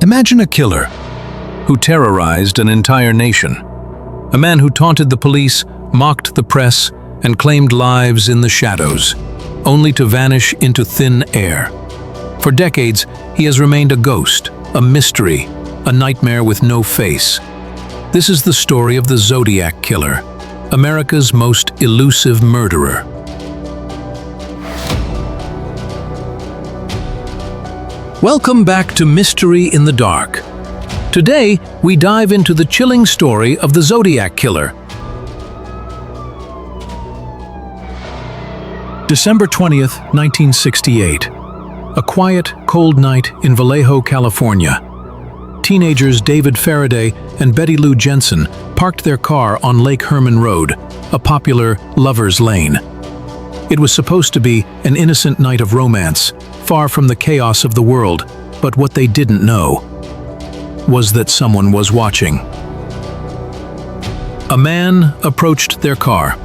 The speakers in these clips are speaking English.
Imagine a killer who terrorized an entire nation. A man who taunted the police, mocked the press, and claimed lives in the shadows, only to vanish into thin air. For decades, he has remained a ghost, a mystery, a nightmare with no face. This is the story of the Zodiac Killer, America's most elusive murderer. Welcome back to Mystery in the Dark. Today, we dive into the chilling story of the Zodiac Killer. December 20th, 1968. A quiet, cold night in Vallejo, California. Teenagers David Faraday and Betty Lou Jensen parked their car on Lake Herman Road, a popular lover's lane. It was supposed to be an innocent night of romance, far from the chaos of the world, but what they didn't know was that someone was watching. A man approached their car.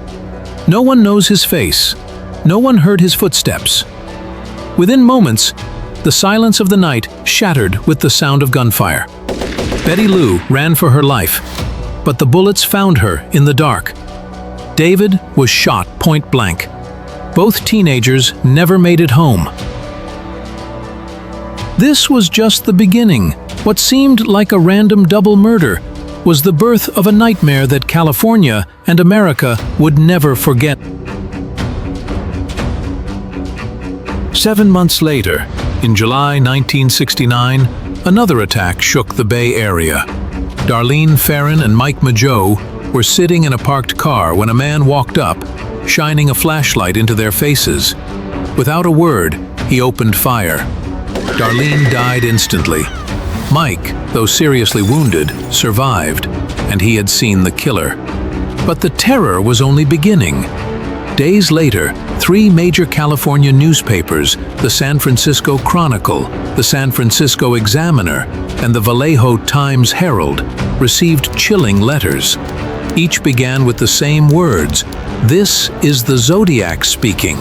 No one knows his face. No one heard his footsteps. Within moments, the silence of the night shattered with the sound of gunfire. Betty Lou ran for her life, but the bullets found her in the dark. David was shot point blank. Both teenagers never made it home. This was just the beginning. What seemed like a random double murder was the birth of a nightmare that California and America would never forget. 7 months later, in July 1969, another attack shook the Bay Area. Darlene Ferrin and Mike Mageau were sitting in a parked car when a man walked up, shining a flashlight into their faces. Without a word, he opened fire. Darlene died instantly. Mike, though seriously wounded, survived, and he had seen the killer. But the terror was only beginning. Days later, 3 major California newspapers, the San Francisco Chronicle, the San Francisco Examiner, and the Vallejo Times-Herald, received chilling letters. Each began with the same words: "This is the Zodiac speaking."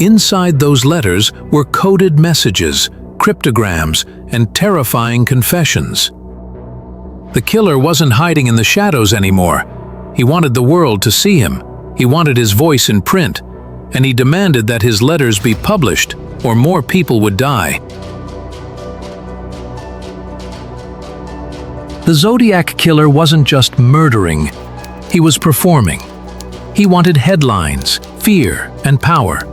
Inside those letters were coded messages, cryptograms, and terrifying confessions. The killer wasn't hiding in the shadows anymore. He wanted the world to see him. He wanted his voice in print, and he demanded that his letters be published, or more people would die. The Zodiac Killer wasn't just murdering, he was performing. He wanted headlines, fear, and power.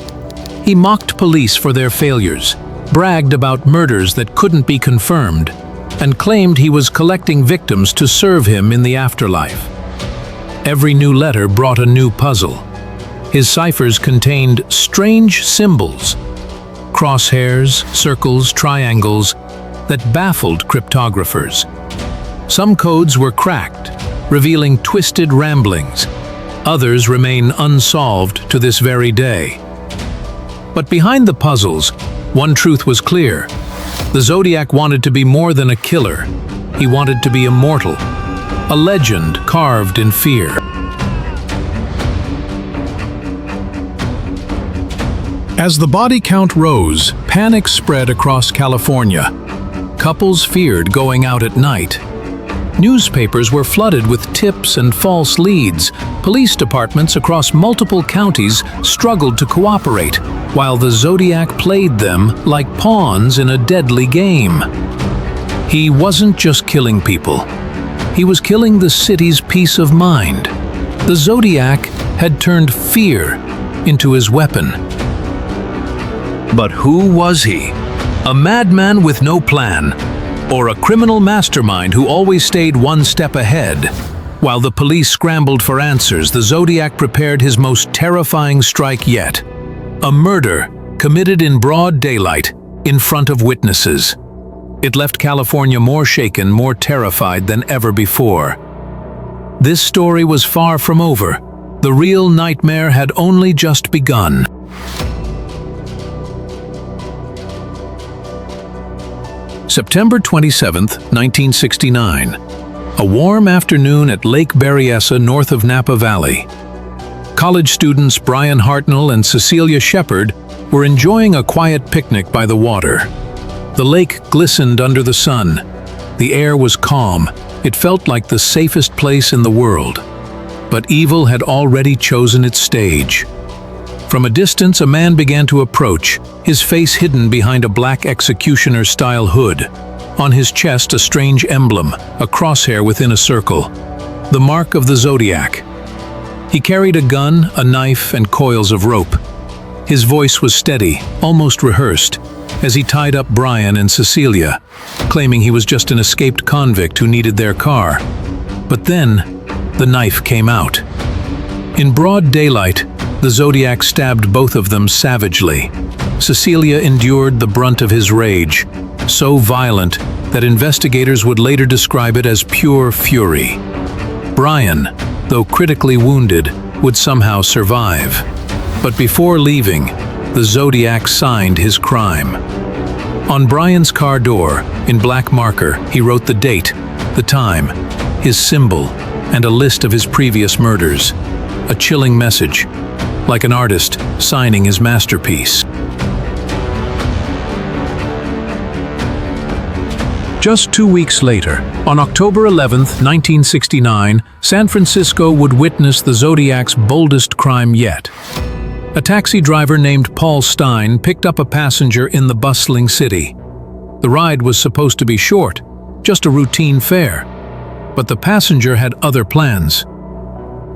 He mocked police for their failures, bragged about murders that couldn't be confirmed, and claimed he was collecting victims to serve him in the afterlife. Every new letter brought a new puzzle. His ciphers contained strange symbols, crosshairs, circles, triangles, that baffled cryptographers. Some codes were cracked, revealing twisted ramblings. Others remain unsolved to this very day. But behind the puzzles, one truth was clear. The Zodiac wanted to be more than a killer. He wanted to be immortal, a legend carved in fear. As the body count rose, panic spread across California. Couples feared going out at night. Newspapers were flooded with tips and false leads. Police departments across multiple counties struggled to cooperate, while the Zodiac played them like pawns in a deadly game. He wasn't just killing people. He was killing the city's peace of mind. The Zodiac had turned fear into his weapon. But who was he? A madman with no plan, or a criminal mastermind who always stayed one step ahead? While the police scrambled for answers, the Zodiac prepared his most terrifying strike yet. A murder committed in broad daylight, in front of witnesses. It left California more shaken, more terrified than ever before. This story was far from over. The real nightmare had only just begun. September 27, 1969. A warm afternoon at Lake Berryessa north of Napa Valley. College students Brian Hartnell and Cecilia Shepard were enjoying a quiet picnic by the water. The lake glistened under the sun. The air was calm. It felt like the safest place in the world. But evil had already chosen its stage. From a distance, a man began to approach, his face hidden behind a black executioner-style hood. On his chest, a strange emblem, a crosshair within a circle. The mark of the Zodiac. He carried a gun, a knife, and coils of rope. His voice was steady, almost rehearsed, as he tied up Brian and Cecilia, claiming he was just an escaped convict who needed their car. But then, the knife came out. In broad daylight, the Zodiac stabbed both of them savagely. Cecilia endured the brunt of his rage, so violent that investigators would later describe it as pure fury. Brian, though critically wounded, would somehow survive. But before leaving, the Zodiac signed his crime. On Brian's car door, in black marker, he wrote the date, the time, his symbol, and a list of his previous murders. A chilling message, like an artist signing his masterpiece. Just 2 weeks later, on October 11, 1969, San Francisco would witness the Zodiac's boldest crime yet. A taxi driver named Paul Stine picked up a passenger in the bustling city. The ride was supposed to be short, just a routine fare. But the passenger had other plans.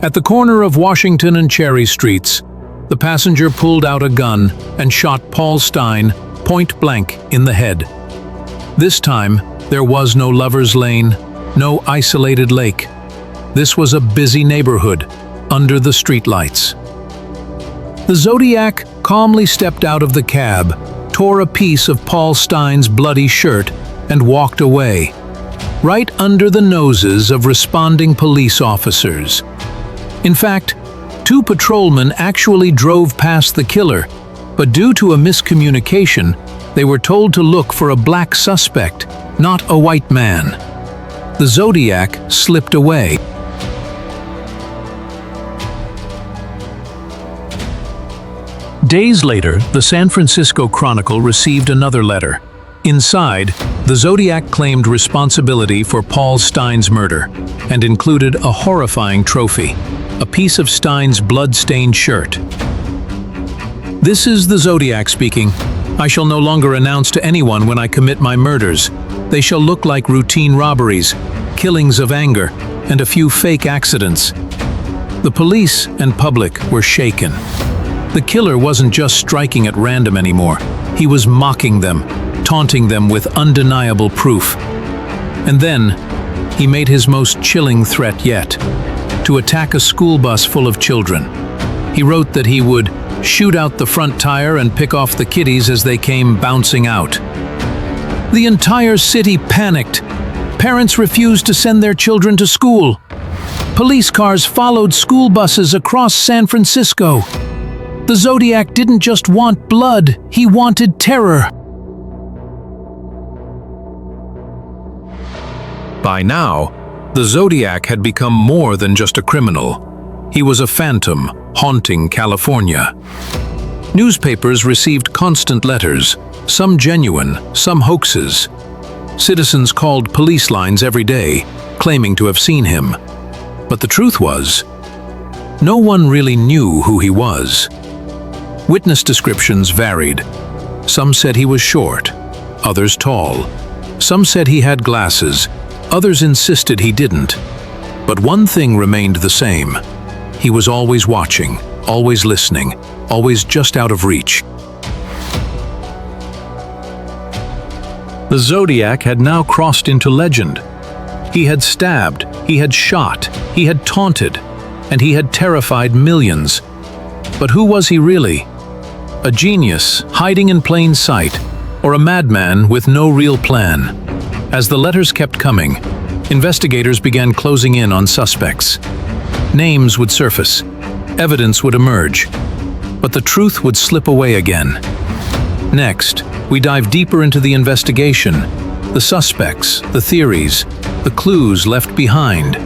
At the corner of Washington and Cherry Streets, the passenger pulled out a gun and shot Paul Stine point blank in the head. This time, there was no lover's lane, no isolated lake. This was a busy neighborhood, under the streetlights. The Zodiac calmly stepped out of the cab, tore a piece of Paul Stine's bloody shirt, and walked away, right under the noses of responding police officers. In fact, 2 patrolmen actually drove past the killer, but due to a miscommunication, they were told to look for a black suspect, not a white man. The Zodiac slipped away. Days later, the San Francisco Chronicle received another letter. Inside, the Zodiac claimed responsibility for Paul Stine's murder and included a horrifying trophy, a piece of Stine's blood-stained shirt. "This is the Zodiac speaking. I shall no longer announce to anyone when I commit my murders. They shall look like routine robberies, killings of anger, and a few fake accidents." The police and public were shaken. The killer wasn't just striking at random anymore. He was mocking them, taunting them with undeniable proof. And then, he made his most chilling threat yet, to attack a school bus full of children. He wrote that he would shoot out the front tire and pick off the kiddies as they came bouncing out. The entire city panicked. Parents refused to send their children to school. Police cars followed school buses across San Francisco. The Zodiac didn't just want blood, he wanted terror. By now, the Zodiac had become more than just a criminal. He was a phantom haunting California. Newspapers received constant letters, some genuine, some hoaxes. Citizens called police lines every day, claiming to have seen him. But the truth was, no one really knew who he was. Witness descriptions varied. Some said he was short, others tall. Some said he had glasses, others insisted he didn't. But one thing remained the same. He was always watching, always listening, always just out of reach. The Zodiac had now crossed into legend. He had stabbed, he had shot, he had taunted, and he had terrified millions. But who was he really? A genius hiding in plain sight, or a madman with no real plan? As the letters kept coming, investigators began closing in on suspects. Names would surface, evidence would emerge, but the truth would slip away again. Next, we dive deeper into the investigation, the suspects, the theories, the clues left behind,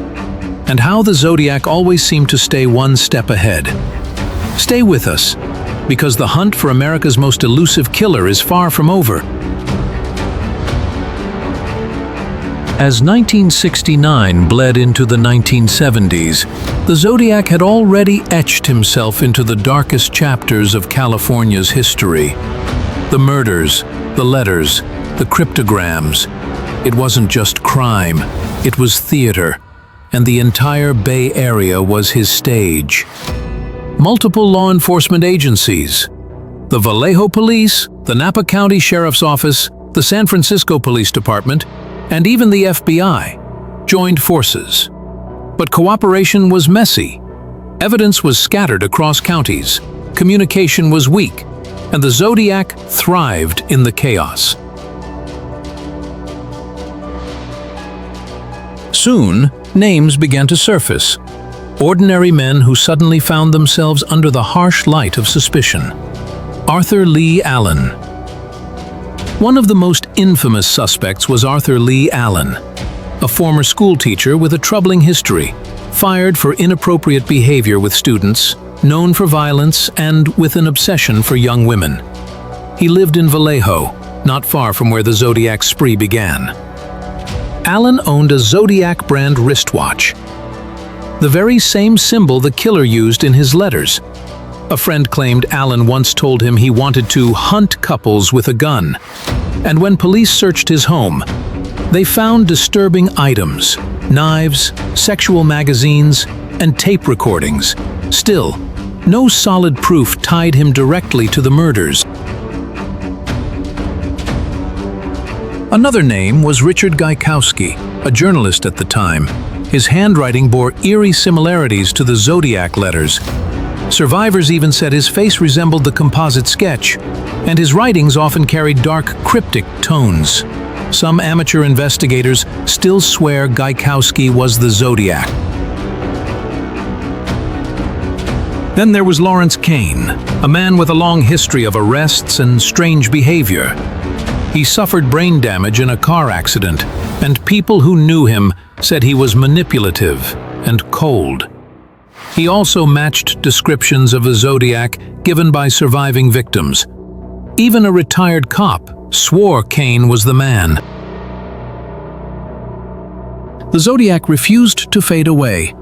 and how the Zodiac always seemed to stay one step ahead. Stay with us. because the hunt for America's most elusive killer is far from over. As 1969 bled into the 1970s, the Zodiac had already etched himself into the darkest chapters of California's history. The murders, the letters, the cryptograms. It wasn't just crime, it was theater, and the entire Bay Area was his stage. Multiple law enforcement agencies, the Vallejo Police, the Napa County Sheriff's Office, the San Francisco Police Department, and even the FBI, joined forces. But cooperation was messy. Evidence was scattered across counties, communication was weak, and the Zodiac thrived in the chaos. Soon, names began to surface. Ordinary men who suddenly found themselves under the harsh light of suspicion. Arthur Leigh Allen. One of the most infamous suspects was Arthur Leigh Allen, a former schoolteacher with a troubling history, fired for inappropriate behavior with students, known for violence, and with an obsession for young women. He lived in Vallejo, not far from where the Zodiac spree began. Allen owned a Zodiac brand wristwatch, the very same symbol the killer used in his letters. A friend claimed Allen once told him he wanted to hunt couples with a gun, and when police searched his home, they found disturbing items, knives, sexual magazines, and tape recordings. Still, no solid proof tied him directly to the murders. Another name was Richard Gaikowski, a journalist at the time. His handwriting bore eerie similarities to the Zodiac letters. Survivors even said his face resembled the composite sketch, and his writings often carried dark, cryptic tones. Some amateur investigators still swear Gaikowski was the Zodiac. Then there was Lawrence Kane, a man with a long history of arrests and strange behavior. He suffered brain damage in a car accident, and people who knew him said he was manipulative and cold. He also matched descriptions of the Zodiac given by surviving victims. Even a retired cop swore Kane was the man. The Zodiac refused to fade away.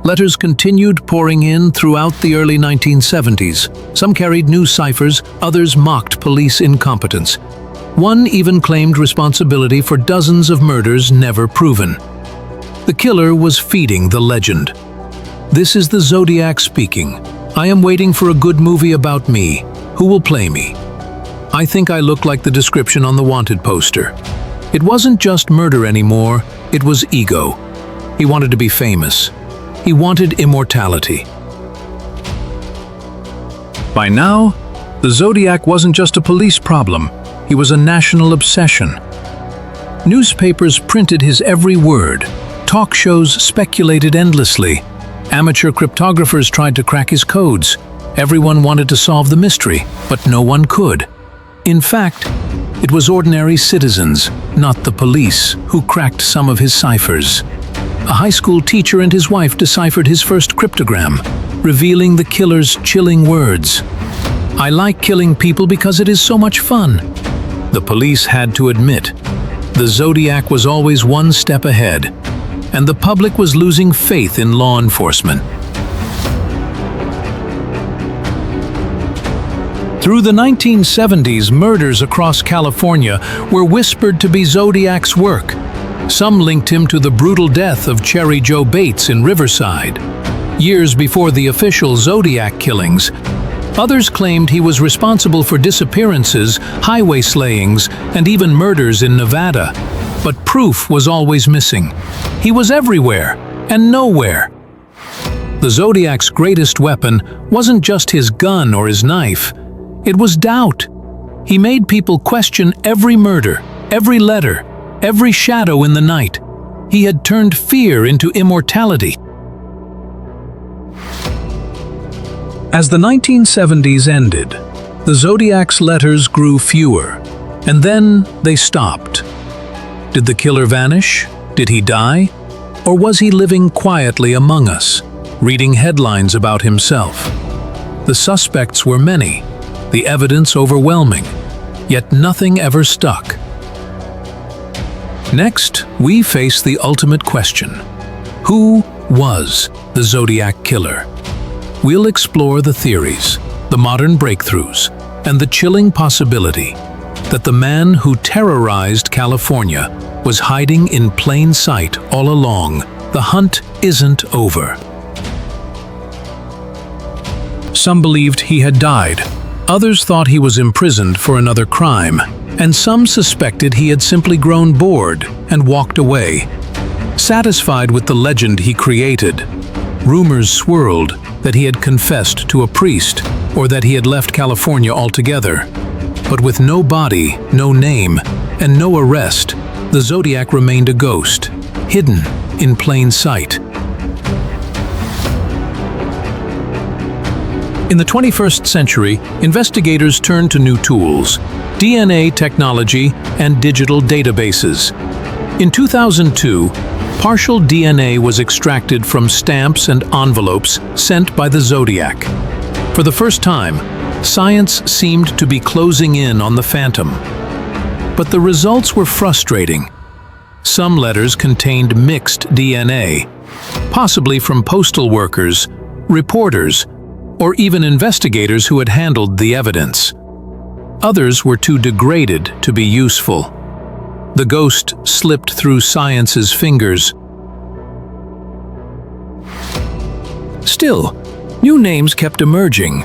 Letters continued pouring in throughout the early 1970s. Some carried new ciphers, others mocked police incompetence. One even claimed responsibility for dozens of murders never proven. The killer was feeding the legend. This is the Zodiac speaking. I am waiting for a good movie about me. Who will play me? I think I look like the description on the wanted poster. It wasn't just murder anymore, it was ego. He wanted to be famous. He wanted immortality. By now, the Zodiac wasn't just a police problem. He was a national obsession. Newspapers printed his every word. Talk shows speculated endlessly. Amateur cryptographers tried to crack his codes. Everyone wanted to solve the mystery, but no one could. In fact, it was ordinary citizens, not the police, who cracked some of his ciphers. A high school teacher and his wife deciphered his first cryptogram, revealing the killer's chilling words. I like killing people because it is so much fun. The police had to admit, the Zodiac was always one step ahead, and the public was losing faith in law enforcement. Through the 1970s, murders across California were whispered to be Zodiac's work. Some linked him to the brutal death of Cherry Joe Bates in Riverside, years before the official Zodiac killings. Others claimed he was responsible for disappearances, highway slayings, and even murders in Nevada. But proof was always missing. He was everywhere and nowhere. The Zodiac's greatest weapon wasn't just his gun or his knife. It was doubt. He made people question every murder, every letter, every shadow in the night. He had turned fear into immortality. As the 1970s ended, the Zodiac's letters grew fewer, and then they stopped. Did the killer vanish? Did he die? Or was he living quietly among us, reading headlines about himself? The suspects were many, the evidence overwhelming, yet nothing ever stuck. Next, we face the ultimate question. Who was the Zodiac killer? We'll explore the theories, the modern breakthroughs, and the chilling possibility that the man who terrorized California was hiding in plain sight all along. The hunt isn't over. Some believed he had died. Others thought he was imprisoned for another crime, and some suspected he had simply grown bored and walked away. Satisfied with the legend he created, rumors swirled that he had confessed to a priest or that he had left California altogether. But with no body, no name, and no arrest, the Zodiac remained a ghost, hidden in plain sight. In the 21st century, investigators turned to new tools, DNA technology and digital databases. In 2002, partial DNA was extracted from stamps and envelopes sent by the Zodiac. For the first time, science seemed to be closing in on the phantom. But the results were frustrating. Some letters contained mixed DNA, possibly from postal workers, reporters, or even investigators who had handled the evidence. Others were too degraded to be useful. The ghost slipped through science's fingers. Still, new names kept emerging.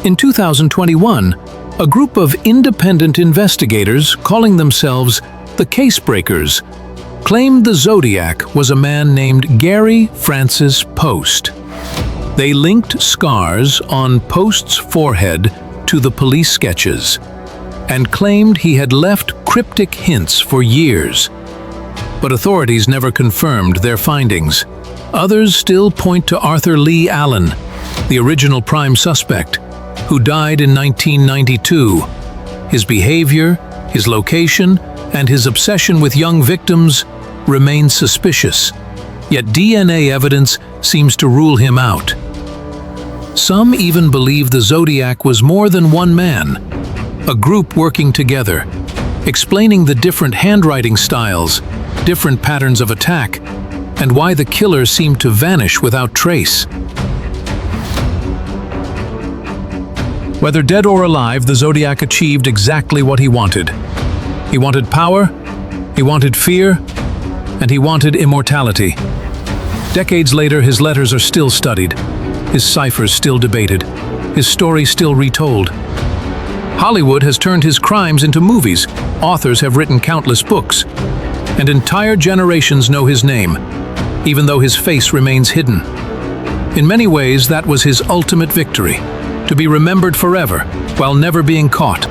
In 2021, a group of independent investigators calling themselves the Casebreakers claimed the Zodiac was a man named Gary Francis Post. They linked scars on Post's forehead to the police sketches and claimed he had left cryptic hints for years. But authorities never confirmed their findings. Others still point to Arthur Leigh Allen, the original prime suspect, who died in 1992. His behavior, his location, and his obsession with young victims remain suspicious, yet DNA evidence seems to rule him out. Some even believe the Zodiac was more than one man, a group working together, explaining the different handwriting styles, different patterns of attack, and why the killer seemed to vanish without trace. Whether dead or alive, the Zodiac achieved exactly what he wanted. He wanted power, he wanted fear, and he wanted immortality. Decades later, his letters are still studied, his ciphers still debated, his story still retold. Hollywood has turned his crimes into movies, authors have written countless books, and entire generations know his name, even though his face remains hidden. In many ways, that was his ultimate victory, to be remembered forever while never being caught.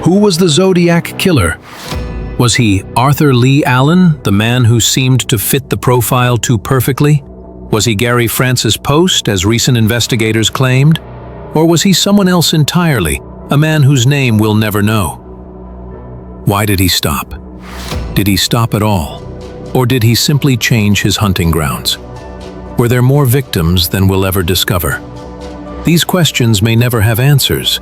Who was the Zodiac killer? Was he Arthur Leigh Allen, the man who seemed to fit the profile too perfectly? Was he Gary Francis Post, as recent investigators claimed? Or was he someone else entirely, a man whose name we'll never know? Why did he stop? Did he stop at all? Or did he simply change his hunting grounds? Were there more victims than we'll ever discover? These questions may never have answers.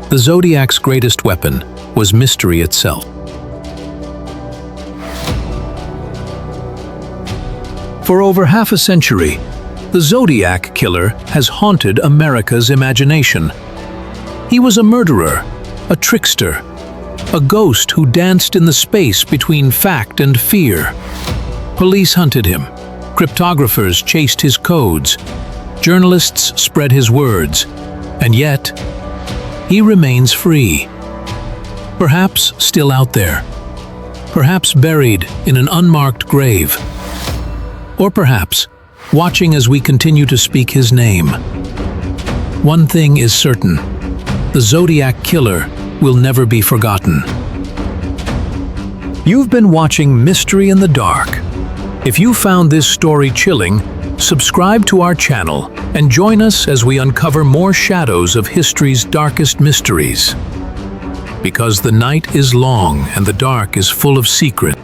The Zodiac's greatest weapon was mystery itself. For over half a century, the Zodiac killer has haunted America's imagination. He was a murderer, a trickster, a ghost who danced in the space between fact and fear. Police hunted him, cryptographers chased his codes, journalists spread his words, and yet, he remains free. Perhaps still out there, perhaps buried in an unmarked grave, or perhaps watching as we continue to speak his name. One thing is certain, the Zodiac killer will never be forgotten. You've been watching Mystery in the Dark. If you found this story chilling, subscribe to our channel and join us as we uncover more shadows of history's darkest mysteries. Because the night is long and the dark is full of secrets.